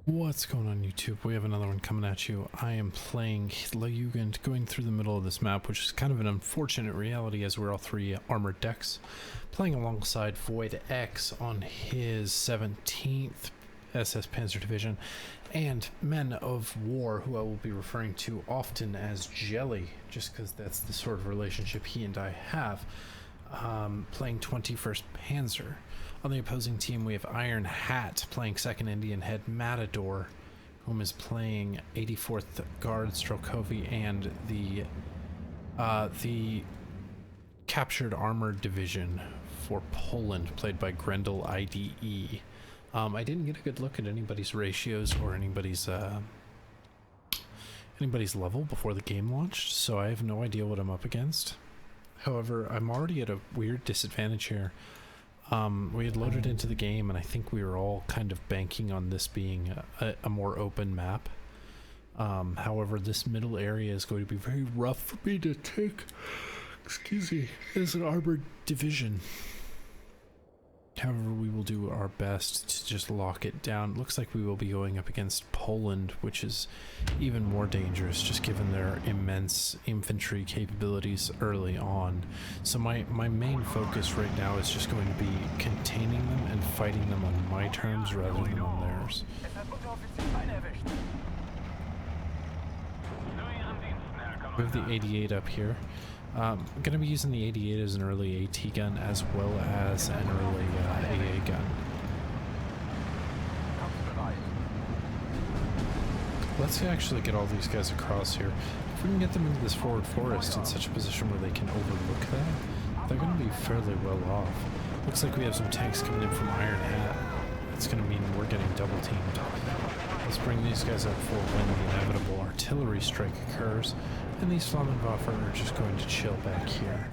What's going on YouTube? We have another one coming at you. I am playing La Jugend, going through the middle of this map, which is kind of an unfortunate reality as we're all three armored decks. Playing alongside Void X on his 17th SS Panzer Division, and Men of War, who I will be referring to often as Jelly, just because that's the sort of relationship he and I have, playing 21st Panzer. On the opposing team, we have Iron Hat playing 2nd Indian Head Matador, whom is playing 84th Guard Strokovi, and the captured armored division for Poland, played by Grendel IDE. I didn't get a good look at anybody's ratios or anybody's level before the game launched, so I have no idea what I'm up against. However, I'm already at a weird disadvantage here. We had loaded into the game, and I think we were all kind of banking on this being a more open map. However, this middle area is going to be very rough for me to take, excuse me, as an armored division. However, we will do our best to just lock it down. It looks like we will be going up against Poland, which is even more dangerous just given their immense infantry capabilities early on. So my main focus right now is just going to be containing them and fighting them on my terms rather than on theirs. We have the 88 up here. I'm going to be using the 88 as an early AT gun as well as an early AA gun. Let's actually get all these guys across here. If we can get them into this forward forest in such a position where they can overlook that, they're going to be fairly well off. Looks like we have some tanks coming in from Iron Hat. It's going to mean we're getting double teamed. Let's bring these guys up for when the inevitable artillery strike occurs. And these Flammenwaffe are just going to chill back here.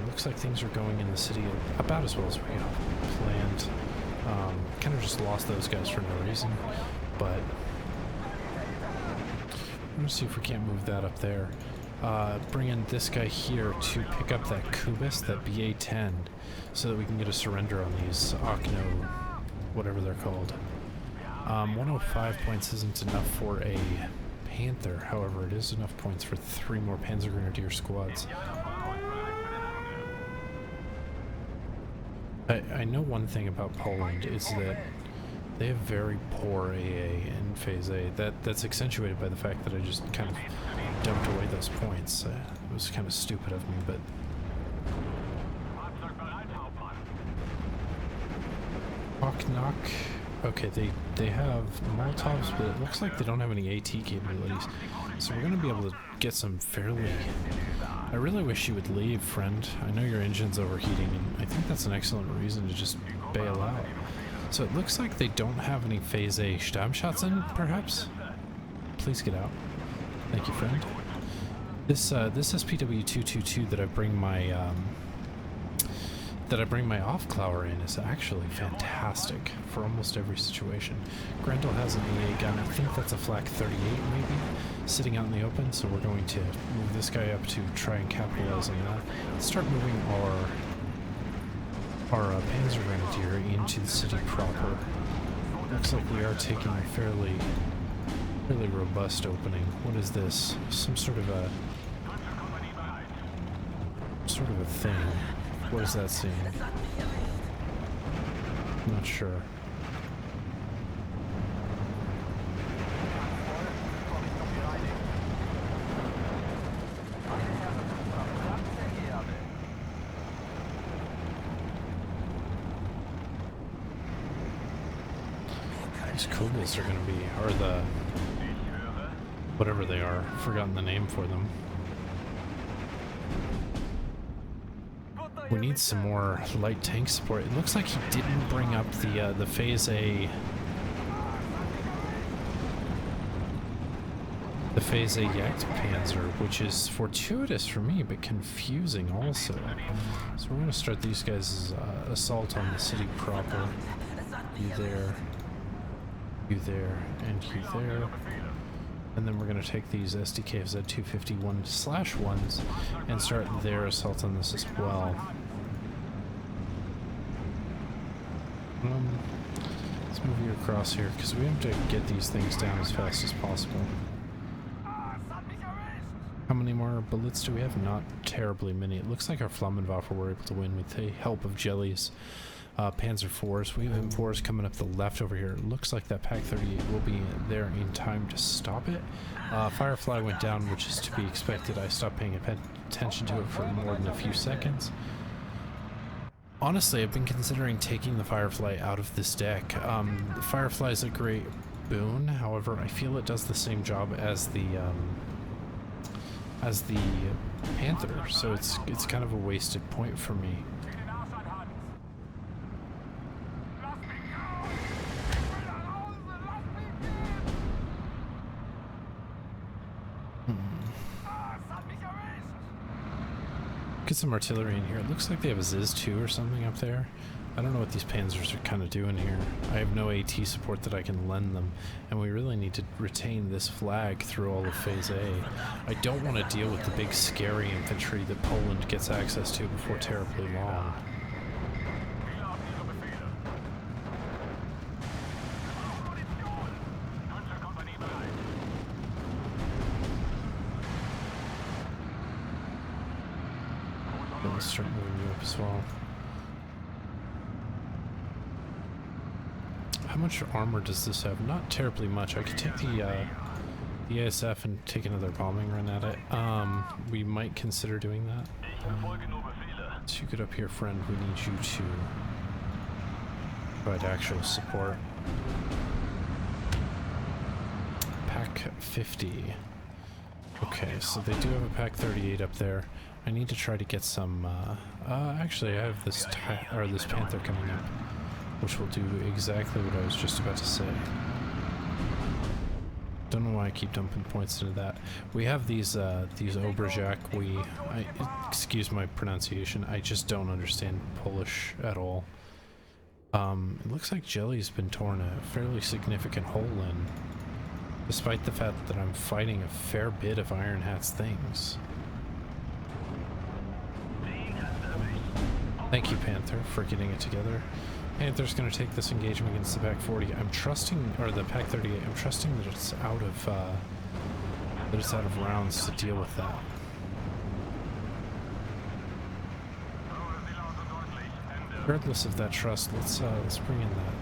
Looks like things are going in the city about as well as we planned. Kind of just lost those guys for no reason, but I'm gonna see if we can't move that up there. Bring in this guy here to pick up that Kubis, that BA-10, so that we can get a surrender on these Okno, whatever they're called. 105 points isn't enough for a Panther, however, it is enough points for 3 more Panzer Grenadier squads. I know one thing about Poland is that they have very poor AA in Phase A. That's accentuated by the fact that I just kind of dumped away those points. It was kind of stupid of me, but... Knock. Okay, they have Molotovs, but it looks like they don't have any AT capabilities. So we're going to be able to get some fairly... I really wish you would leave, friend. I know your engine's overheating, and I think that's an excellent reason to just bail out. So it looks like they don't have any Phase A Stabschatzen, perhaps? Please get out. Thank you, friend. This SPW-222 that I bring my... Aufklauer in is actually fantastic for almost every situation. Grendel has an AA gun, I think that's a Flak 38 maybe, sitting out in the open, so we're going to move this guy up to try and capitalize on that. Let's start moving our Panzer Grenadier into the city proper. Looks like we are taking a fairly robust opening. What is this? Some sort of a thing. What is that scene? I'm not sure. These Kubis are going to be, or the, whatever they are, I've forgotten the name for them. We need some more light tank support. It looks like he didn't bring up the Phase A... the Phase A Jagdpanzer, which is fortuitous for me, but confusing also. So we're going to start these guys' assault on the city proper. You there, and you there. And then we're going to take these SDKs at 251/1s and start their assault on this as well. Let's move you across here because we have to get these things down as fast as possible. How many more bullets do we have? Not terribly many. It looks like our Flammenwaffe were able to win with the help of Jellies. Panzer IVs. We have M4s coming up the left over here. It looks like that Pak 38 will be there in time to stop it. Firefly went down, which is to be expected. I stopped paying attention to it for more than a few seconds. Honestly, I've been considering taking the Firefly out of this deck. The Firefly is a great boon. However, I feel it does the same job as the Panther, so it's kind of a wasted point for me. Get some artillery in here. It looks like they have a Ziz 2 or something up there. I don't know what these Panzers are kind of doing here. I have no AT support that I can lend them, and we really need to retain this flag through all of Phase A. I don't want to deal with the big scary infantry that Poland gets access to before terribly long. Let's start moving you up as well. How much armor does this have? Not terribly much. I could take the ASF and take another bombing run at it. We might consider doing that. So you get up here, friend. We need you to provide actual support. Pak 50. Okay, so they do have a Pak 38 up there. I need to try to get some, actually I have this Panther coming up, which will do exactly what I was just about to say. Don't know why I keep dumping points into that. We have these Obrajak. Excuse my pronunciation, I just don't understand Polish at all. It looks like Jelly's been torn a fairly significant hole in, despite the fact that I'm fighting a fair bit of Iron Hat's things. Thank you, Panther, for getting it together. Panther's going to take this engagement against the Pak 40. I'm trusting, or the Pak 38. I'm trusting that it's out of rounds to deal with that. Regardless of that trust, let's bring in that.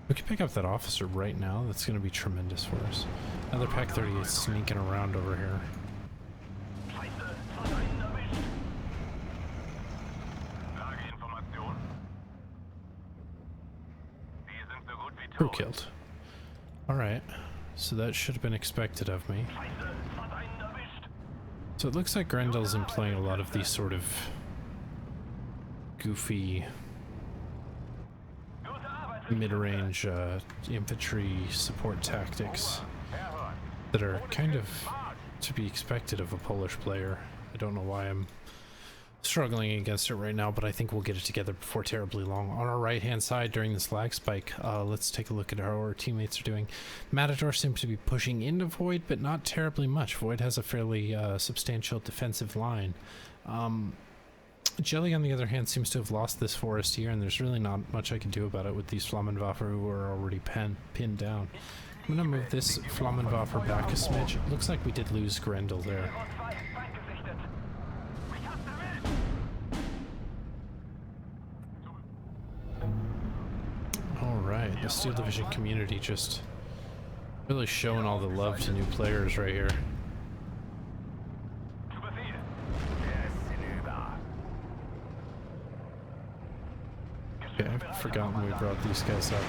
We can pick up that officer right now. That's going to be tremendous for us. Another Pak 38 sneaking around over here. Crew killed. Alright, so that should have been expected of me. So it looks like Grendel's employing a lot of these sort of goofy mid-range infantry support tactics that are kind of to be expected of a Polish player. I don't know why I'm struggling against it right now, but I think we'll get it together before terribly long. On our right hand side during this lag spike, let's take a look at how our teammates are doing. Matador seems to be pushing into Void, but not terribly much. Void has a fairly substantial defensive line. Jelly, on the other hand, seems to have lost this forest here, and there's really not much I can do about it with these Flammenwaffe who are already pinned down. I'm gonna move this Flammenwaffe back a smidge. It looks like we did lose Grendel there. Alright, the Steel Division community just really showing all the love to new players right here. Okay, I've forgotten we brought these guys up.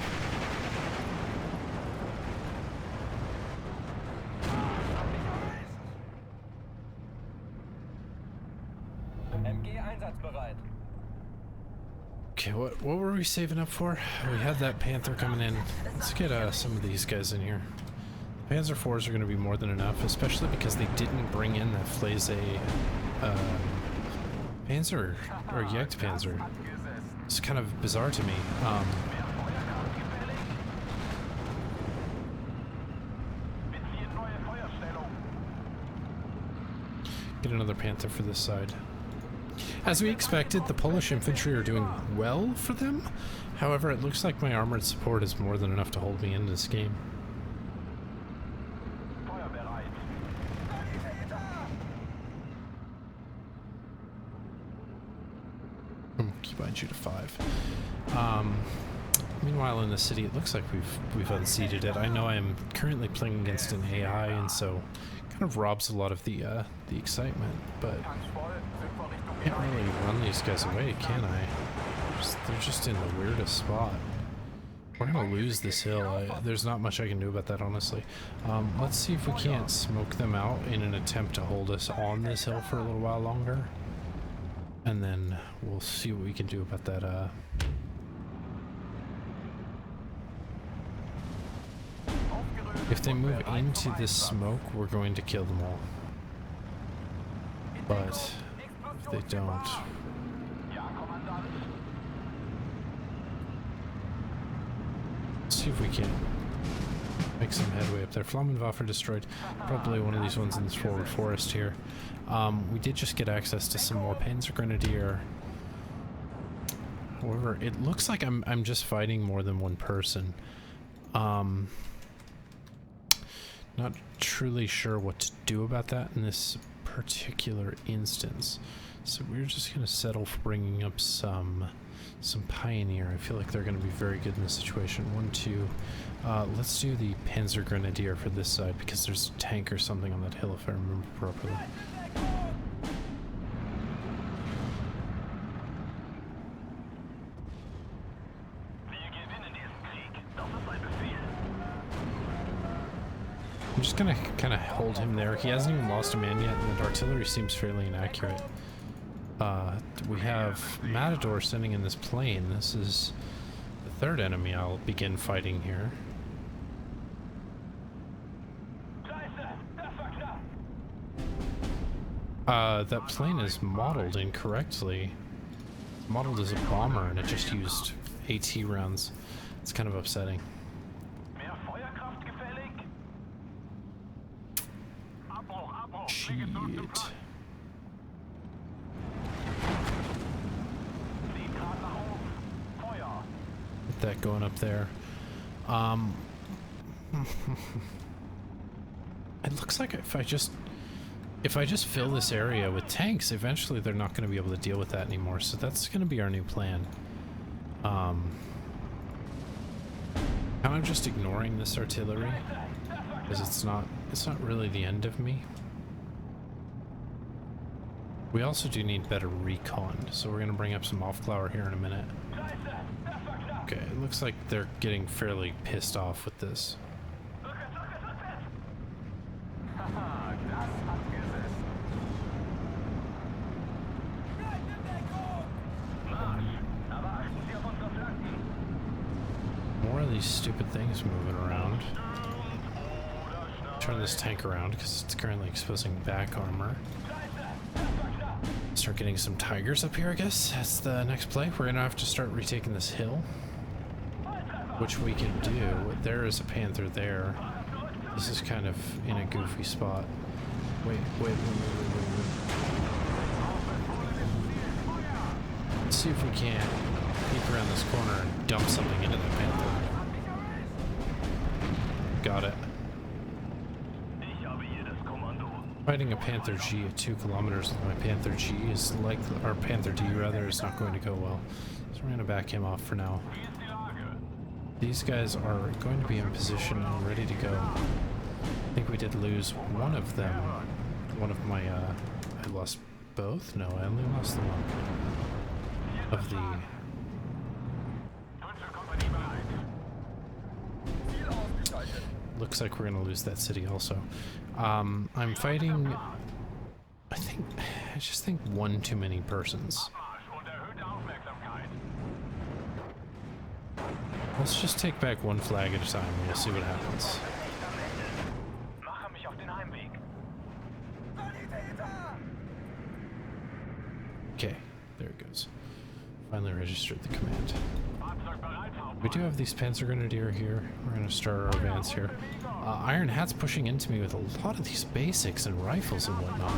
Okay, what were we saving up for? We had that Panther coming in. Let's get some of these guys in here. Panzer IVs are going to be more than enough, especially because they didn't bring in that Phase A Panzer, or Jagdpanzer. It's kind of bizarre to me. Get another Panther for this side. As we expected, the Polish infantry are doing well for them. However, it looks like my armored support is more than enough to hold me in this game. Keybind you to 5. Meanwhile, in the city, it looks like we've unseated it. I know I am currently playing against an AI, and so kind of robs a lot of the excitement. But I can't really run these guys away, can I? They're just in the weirdest spot. We're gonna lose this hill. There's not much I can do about that, honestly. Let's see if we can't smoke them out in an attempt to hold us on this hill for a little while longer. And then we'll see what we can do about that, If they move into this smoke, we're going to kill them all. But if they don't... Let's see if we can make some headway up there. Flammenwaffe destroyed. Probably one of these ones in this forward forest here. We did just get access to some more panzer grenadier. However, it looks like I'm just fighting more than one person. Not truly sure what to do about that in this particular instance. So we're just going to settle for bringing up some Pioneer. I feel like they're going to be very good in this situation. 1, 2. Let's do the Panzer Grenadier for this side because there's a tank or something on that hill if I remember properly. I'm just gonna kind of hold him there. He hasn't even lost a man yet, and the artillery seems fairly inaccurate. We have Matador sitting in this plane. This is the third enemy I'll begin fighting here. That plane is modeled incorrectly. It's modeled as a bomber, and it just used AT rounds. It's kind of upsetting. Shit. Get that going up there. It looks like if I just fill this area with tanks, eventually they're not going to be able to deal with that anymore. So that's going to be our new plan. Kind of just ignoring this artillery because it's not really the end of me. We also do need better recon, so we're going to bring up some Aufklauer here in a minute. Okay, it looks like they're getting fairly pissed off with this. More of these stupid things moving around. Turn this tank around because it's currently exposing back armor. Start getting some tigers up here, I guess. That's the next play. We're gonna have to start retaking this hill, which we can do. There is a panther there. This is kind of in a goofy spot. Wait. Let's see if we can peek around this corner and dump something into that panther. Got it. Fighting a Panther G at 2 kilometers with my Panther G is like, or Panther D rather, is not going to go well. So we're going to back him off for now. These guys are going to be in position and ready to go. I think we did lose one of them. One of my, I lost both? No, I only lost the one. Of the... Looks like we're going to lose that city also. I'm fighting, I just think one too many persons. Let's just take back one flag at a time and we'll see what happens. Okay, there it goes. Finally registered the command. We do have these Panzer Grenadier here. We're going to start our advance here. Iron Hat's pushing into me with a lot of these basics and rifles and whatnot.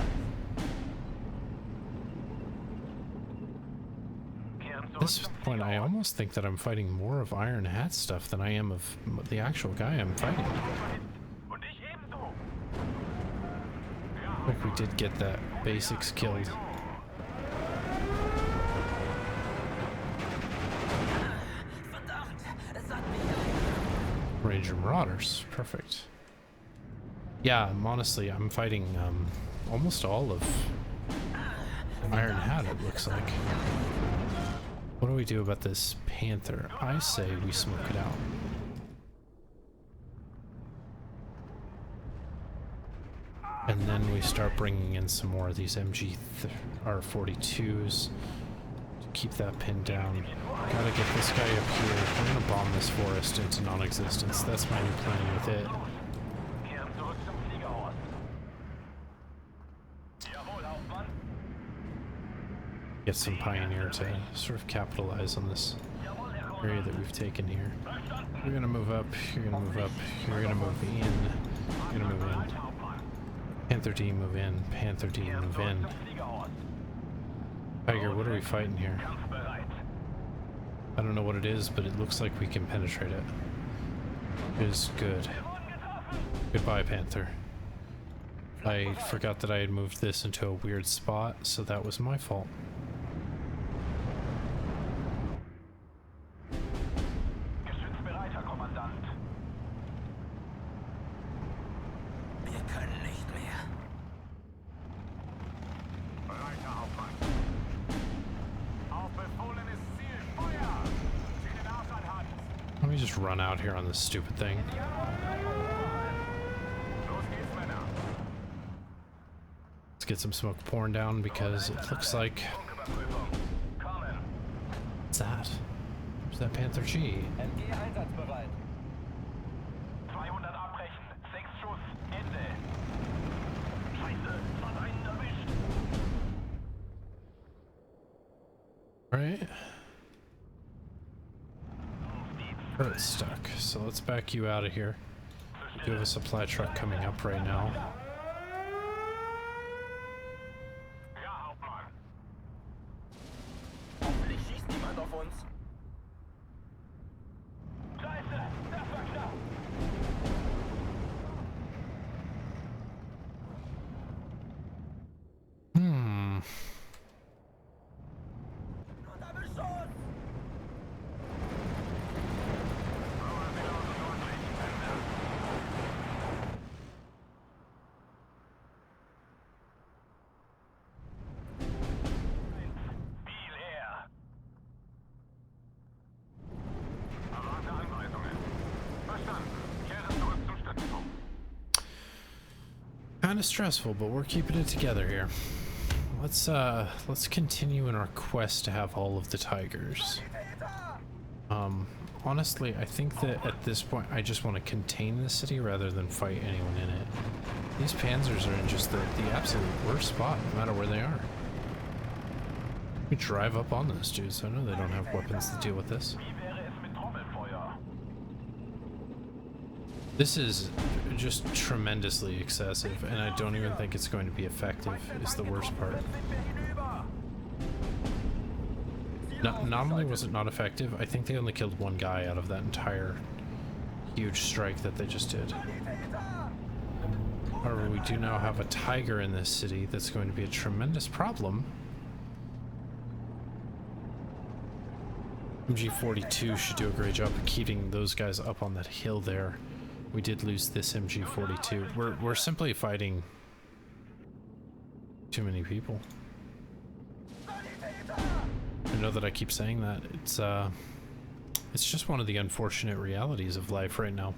At this point, I almost think that I'm fighting more of Iron Hat stuff than I am of the actual guy I'm fighting. Like we did get that basics killed. Ranger Marauders, perfect. Yeah, honestly, I'm fighting almost all of Iron Hat, it looks like. What do we do about this Panther? I say we smoke it out. And then we start bringing in some more of these MG-R42s to keep that pinned down. Gotta get this guy up here. I'm gonna bomb this forest into non-existence. That's my new plan with it. Get some Pioneer to sort of capitalize on this area that we've taken here. You're gonna move up, you're gonna move up, you're gonna move in, you're gonna move in. Panther D, move in, Panther D, move in. Tiger, what are we fighting here? I don't know what it is, but it looks like we can penetrate it. It is good. Goodbye, Panther. I forgot that I had moved this into a weird spot, so that was my fault. Let me just run out here on this stupid thing. Let's get some smoke pouring down because it looks like... What's that? Where's that Panther G? Alright. It's stuck, so let's back you out of here. We do have a supply truck coming up right now. Kind of stressful, but we're keeping it together here. Let's continue in our quest to have all of the Tigers. Honestly, I think that at this point I just want to contain the city rather than fight anyone in it. These panzers are in just the absolute worst spot, no matter where they are. We drive up on those dudes. I know they don't have weapons to deal with this. This is just tremendously excessive, and I don't even think it's going to be effective, is the worst part. Not only was it not effective, I think they only killed one guy out of that entire huge strike that they just did. However, we do now have a Tiger in this city that's going to be a tremendous problem. MG-42 should do a great job of keeping those guys up on that hill there. We did lose this MG-42. We're simply fighting too many people. I know that I keep saying that. It's just one of the unfortunate realities of life right now.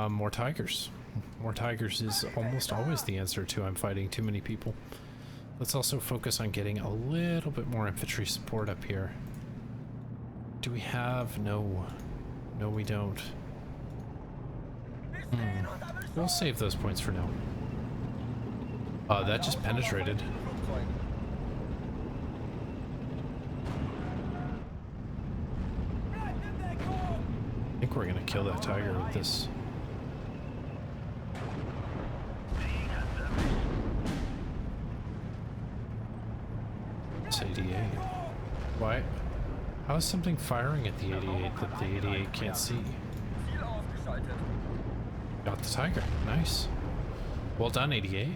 More Tigers. More Tigers is almost always the answer to I'm fighting too many people. Let's also focus on getting a little bit more infantry support up here. Do we have? No. No, we don't. We'll save those points for now. That just penetrated. I think we're gonna kill that Tiger with this. It's ADA. Why How is something firing at the 88 that the 88 can't see? Got the Tiger. Nice. Well done, 88.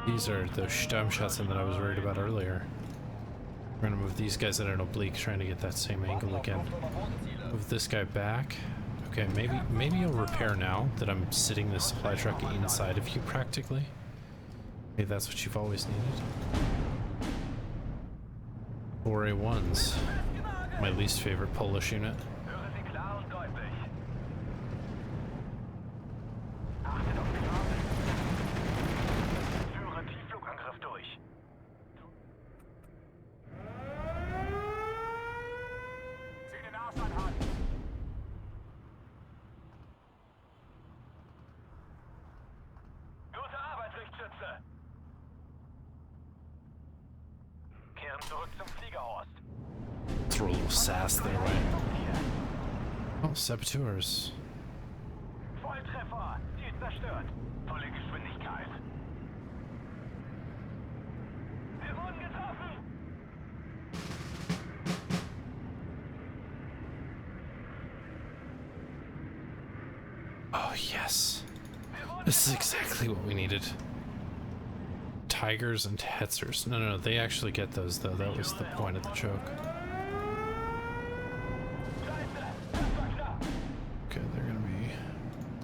These are the Stammschatzen that I was worried about earlier. We're gonna move these guys at an oblique, trying to get that same angle again. Move this guy back. Okay, maybe you'll repair now that I'm sitting this supply truck inside of you practically. Okay, that's what you've always needed. 4A1s. My least favorite Polish unit. Throw a little sass their way. Oh, saboteurs. Volltreffer! Ziel zerstört! Volle Geschwindigkeit! Wir wurden getroffen! Oh, yes. This is exactly what we needed. Tigers and Hetzers. No, they actually get those, though. That was the point of the joke. Okay, they're gonna be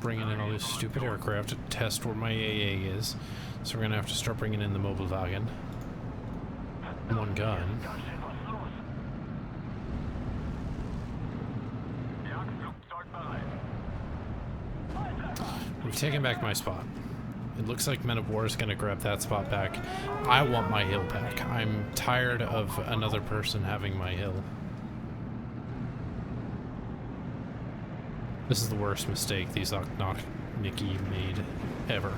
bringing in all these stupid aircraft to test where my AA is. So we're gonna have to start bringing in the Mobilwagen. One gun. We've taken back my spot. It looks like Men of War is going to grab that spot back. I want my hill back. I'm tired of another person having my hill. This is the worst mistake these Nikki made ever.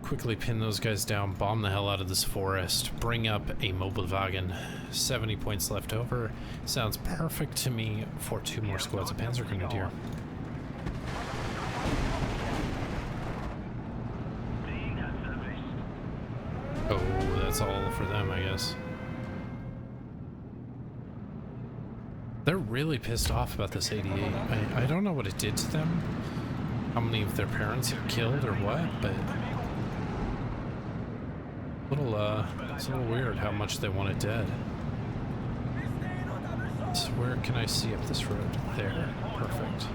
Quickly pin those guys down, bomb the hell out of this forest, bring up a Mobilwagen. 70 points left over. Sounds perfect to me for 2 more squads of Panzer Grenadier. Oh, that's all for them, I guess. They're really pissed off about this 88. I don't know what it did to them, how many of their parents it killed or what, but it's a little weird how much they want it dead. So where can I see up this road? There. Perfect.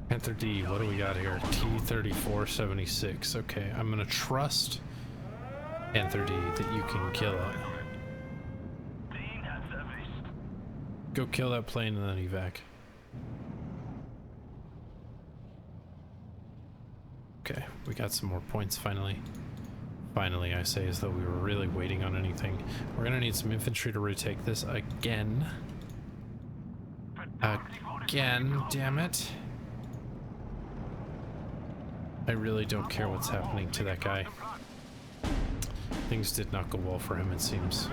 Panther D, what do we got here? T-3476. Okay, I'm gonna trust Panther D that you can kill it. Go kill that plane and then evac. Okay, we got some more points finally. Finally, I say, as though we were really waiting on anything. We're gonna need some infantry to retake this again. Again, damn it. I really don't care what's happening to that guy. Things did not go well for him, it seems.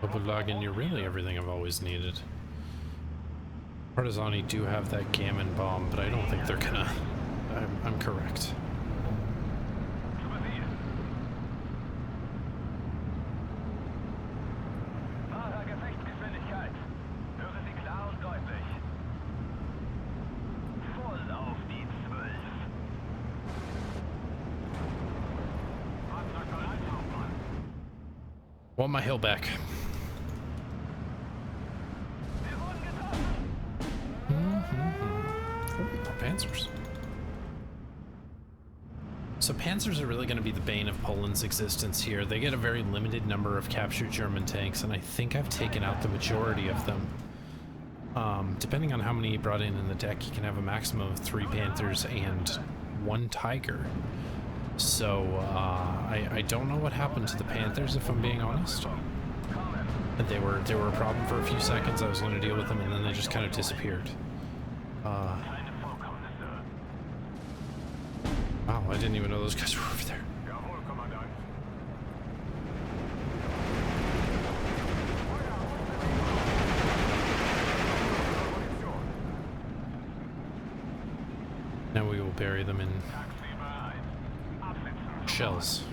Mobilwagen, you're really everything I've always needed. Partisani do have that gammon bomb, but I don't think they're gonna... I'm correct. Want my hill back. Panzers. So Panzers are really going to be the bane of Poland's existence here. They get a very limited number of captured German tanks, and I think I've taken out the majority of them. Depending on how many he brought in the deck, he can have a maximum of 3 Panthers and 1 Tiger. So I don't know what happened to the Panthers, if I'm being honest. They were a problem for a few seconds. I was going to deal with them, and then they just kind of disappeared. I didn't even know those guys were over there. Jawohl, Kommandant. Now we will bury them in shells.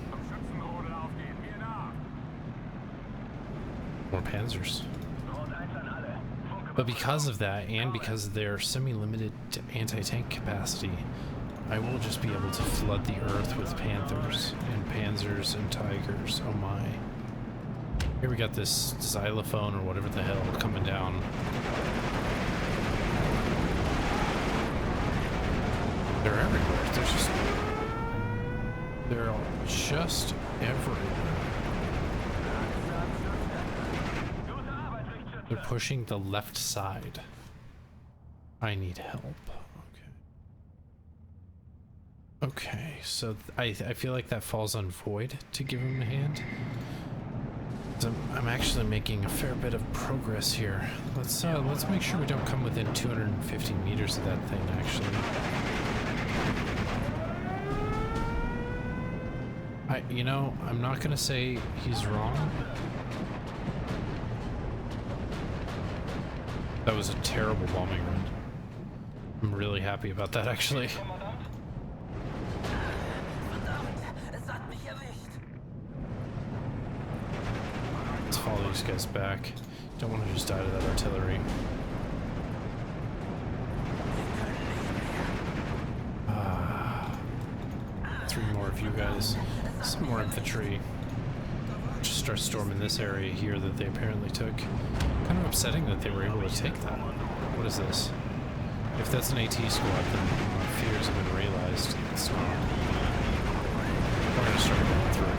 More panzers. But because of that, and because of their semi-limited anti-tank capacity, I will just be able to flood the earth with panthers and panzers and tigers. Oh my. Here we got this xylophone or whatever the hell coming down. They're everywhere. They're all just everywhere. They're pushing the left side. I need help. Okay, so I feel like that falls on Void to give him a hand. So I'm actually making a fair bit of progress here. Let's make sure we don't come within 250 meters of that thing, actually. I'm not gonna say he's wrong. That was a terrible bombing run. I'm really happy about that, actually. Let's follow these guys back. Don't want to just die to that artillery. Three more of you guys. Some more infantry. Just start storming this area here that they apparently took. Kind of upsetting that they were able to take that. What is this? If that's an AT squad, then my fears have been realized. It's not. We're gonna start going through.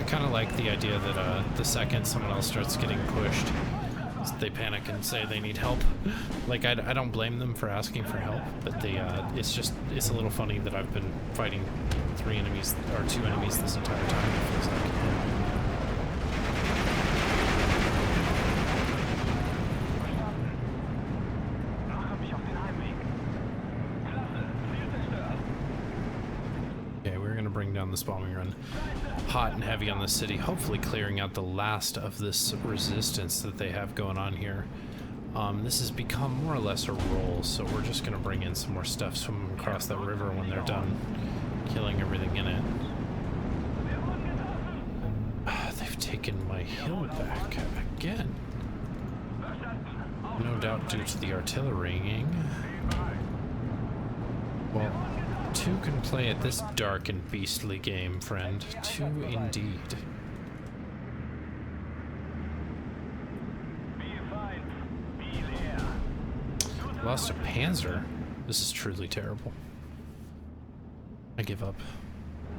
I kind of like the idea that the second someone else starts getting pushed, they panic and say they need help. Like, I don't blame them for asking for help, but it's a little funny that I've been fighting two enemies this entire time, it feels like. Okay, we're gonna bring down this bombing run hot and heavy on the city, hopefully clearing out the last of this resistance that they have going on here. This has become more or less a roll, so we're just gonna bring in some more stuff, swim across that river when they're done killing everything in it. They've taken my hill back again. No doubt due to the artillerying. Well, two can play at this dark and beastly game, friend. Two indeed. Lost a panzer. This is truly terrible. I give up.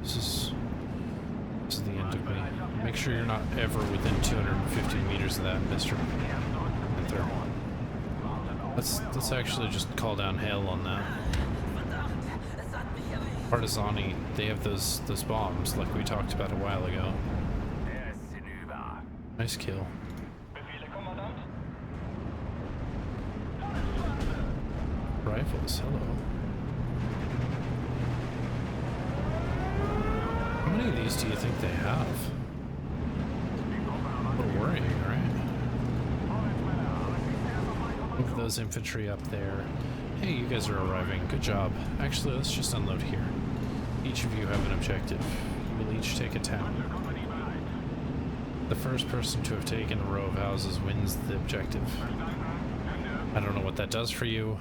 This is the end of me. Make sure you're not ever within 250 meters of that, Mr. Panther. Let's actually just call down hail on that. Partisani, they have those bombs like we talked about a while ago. Nice kill. Rifles, hello. How many of these do you think they have? A little worrying, right? Move those infantry up there. Hey, you guys are arriving. Good job. Actually, let's just unload here. Each of you have an objective. We'll each take a town. The first person to have taken a row of houses wins the objective. I don't know what that does for you,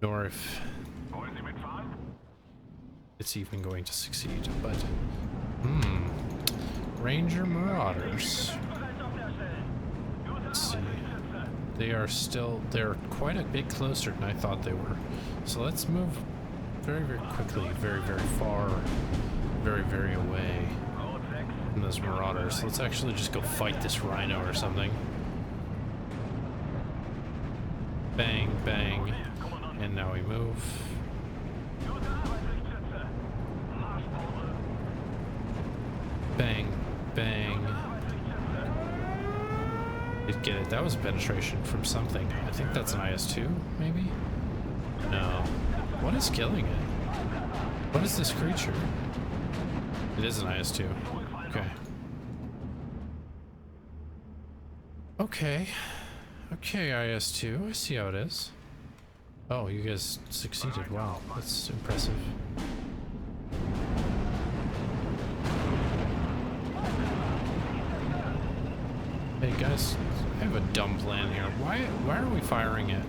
nor if it's even going to succeed, but Ranger Marauders. Let's see. They're quite a bit closer than I thought they were. So let's move very, very quickly, very, very far, very, very away from those Marauders. Let's actually just go fight this Rhino or something. Bang, bang. And now we move. Bang, bang. Did get it. That was penetration from something. I think that's an IS-2, maybe? No. What is killing it? What is this creature? It is an IS-2. Okay. Okay. Okay, IS-2. I see how it is. Oh, you guys succeeded. Wow. That's impressive. Hey guys, I have a dumb plan here. Why are we firing at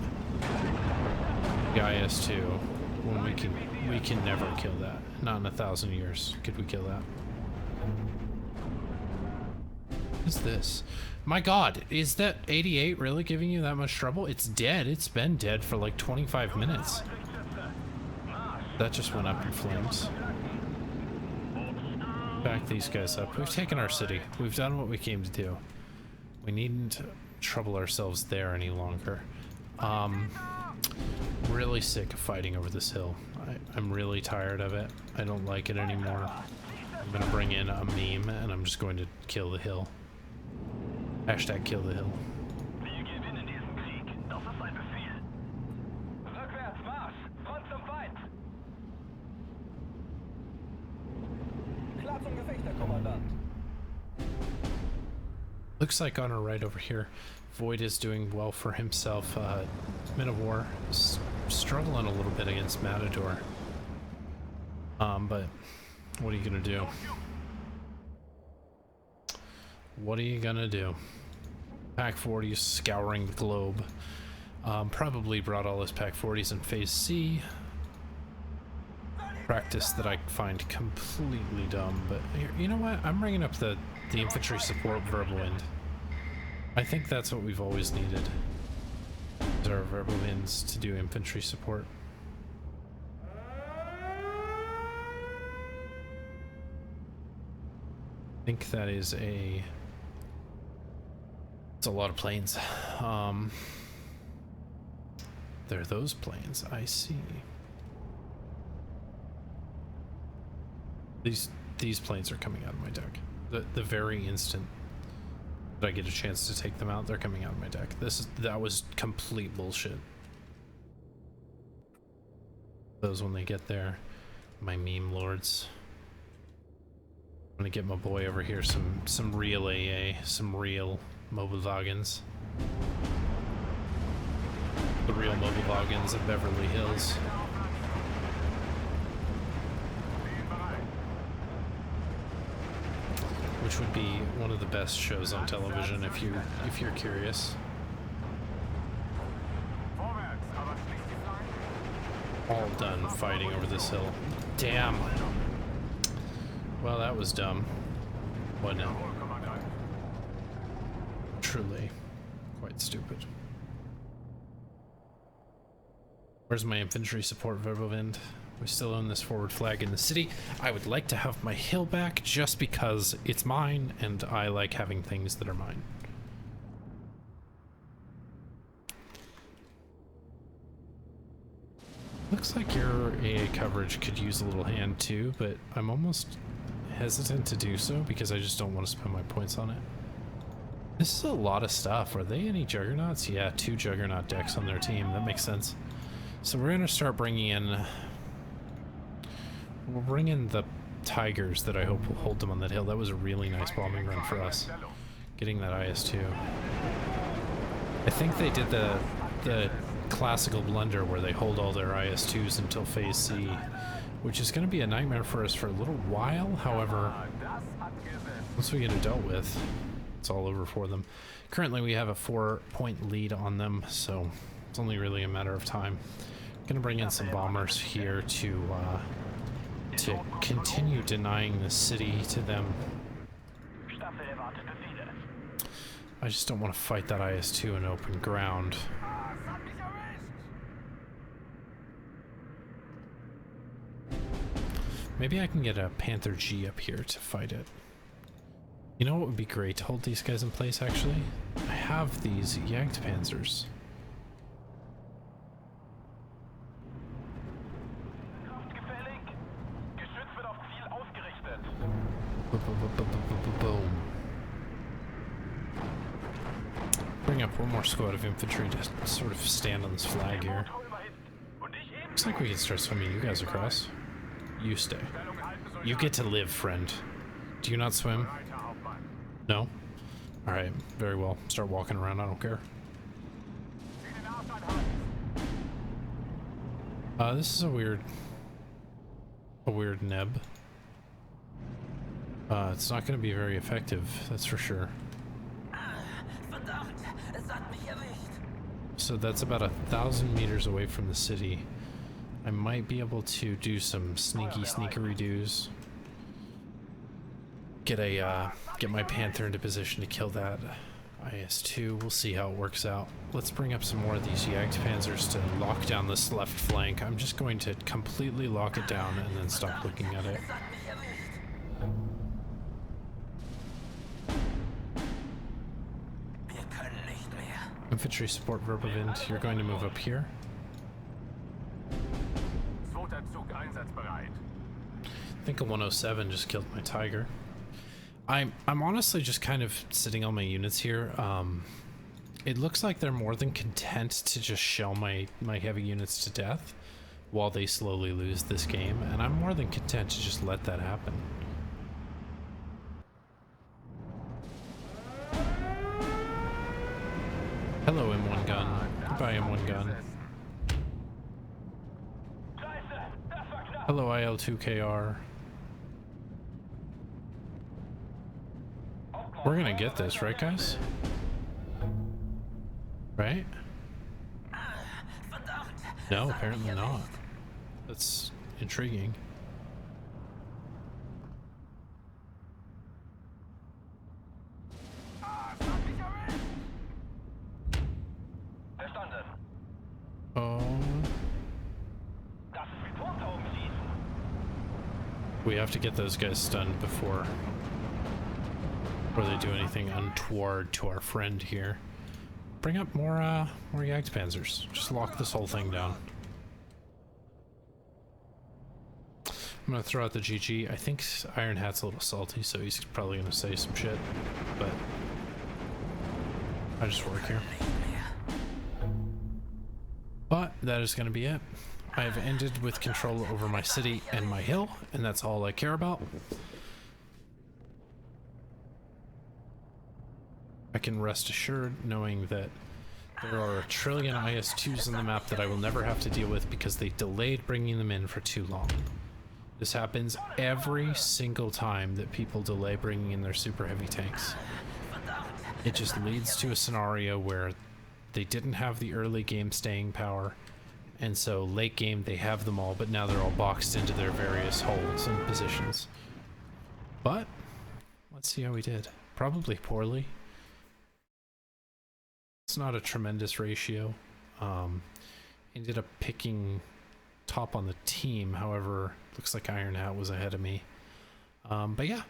the IS-2 when we can never kill that? Not in 1,000 years could we kill that. What is this? My god, is that 88 really giving you that much trouble? It's dead. It's been dead for like 25 minutes. That just went up in flames. Back these guys up. We've taken our city. We've done what we came to do. We needn't trouble ourselves there any longer. Really sick of fighting over this hill. I'm really tired of it. I don't like it anymore. I'm gonna bring in a meme and I'm just going to kill the hill. Hashtag kill the hill. Wir gewinnen diesen Krieg. Das ist ein Befehl. Rückwärts, Marsch! Front zum Feind! Klar zum Gefecht, Herr Kommandant. Looks like on our right over here, Void is doing well for himself. Men of War is struggling a little bit against Matador. But what are you gonna do? What are you gonna do? Pack 40s scouring the globe. Probably brought all his Pack 40s in Phase C. Practice that I find completely dumb, but you know what? I'm bringing up the infantry support verbal wind. I think that's what we've always needed. Is our verbal winds to do infantry support. I think that is it's a lot of planes. They're those planes, I see. These planes are coming out of my deck. The very instant that I get a chance to take them out, they're coming out of my deck. That was complete bullshit. Those when they get there, my meme lords. I'm gonna get my boy over here some real AA, some real mobile wagons. The real mobile wagons of Beverly Hills. Which would be one of the best shows on television if you're curious. All done fighting over this hill. Damn. Well, that was dumb. Wasn't it? Truly quite stupid. Where's my infantry support verbovind? We still own this forward flag in the city. I would like to have my hill back just because it's mine and I like having things that are mine. Looks like your AA coverage could use a little hand too, but I'm almost hesitant to do so because I just don't want to spend my points on it. This is a lot of stuff. Are they any juggernauts? Yeah, 2 juggernaut decks on their team. That makes sense. So we're gonna start bringing in... We'll bring in the Tigers that I hope will hold them on that hill. That was a really nice bombing run for us. Getting that IS-2. I think they did the classical blunder where they hold all their IS-2s until Phase C, which is going to be a nightmare for us for a little while. However, once we get it dealt with, it's all over for them. Currently we have a 4-point lead on them, so it's only really a matter of time. I'm going to bring in some bombers here to continue denying the city to them. I just don't want to fight that IS-2 in open ground. Maybe I can get a Panther G up here to fight it. You know what would be great to hold these guys in place, actually? I have these yanked panzers. Boom. bring up one more squad of infantry to sort of stand on this flag here. Looks like we can start swimming you guys across. You stay. You get to live, friend. Do you not swim? No? Alright, very well. Start walking around, I don't care. This is a weird neb. It's not going to be very effective, that's for sure. So that's about 1,000 meters away from the city. I might be able to do some sneakery doos. Get my Panther into position to kill that IS-2. We'll see how it works out. Let's bring up some more of these Jagdpanzers to lock down this left flank. I'm just going to completely lock it down and then stop looking at it. Infantry support Verbovind, you're going to move up here. I think a 107 just killed my Tiger. I'm honestly just kind of sitting on my units here. It looks like they're more than content to just shell my heavy units to death while they slowly lose this game, and I'm more than content to just let that happen. Hello, M1 gun. Goodbye, M1 gun. Hello, IL-2KR. We're gonna get this, right, guys? Right? No, apparently not. That's intriguing. Oh. We have to get those guys stunned before they do anything untoward to our friend here. Bring up more Jagdpanzers. Just lock this whole thing down. I'm gonna throw out the GG. I think Iron Hat's a little salty, so he's probably gonna say some shit, but I just work here. But that is gonna be it. I have ended with control over my city and my hill, and that's all I care about. I can rest assured knowing that there are a trillion IS-2s on the map that I will never have to deal with because they delayed bringing them in for too long. This happens every single time that people delay bringing in their super heavy tanks. It just leads to a scenario where they didn't have the early game staying power, and so late game they have them all, but now they're all boxed into their various holes and positions. But let's see how we did. Probably poorly. It's not a tremendous ratio. Ended up picking top on the team, however, looks like Iron Hat was ahead of me. But yeah,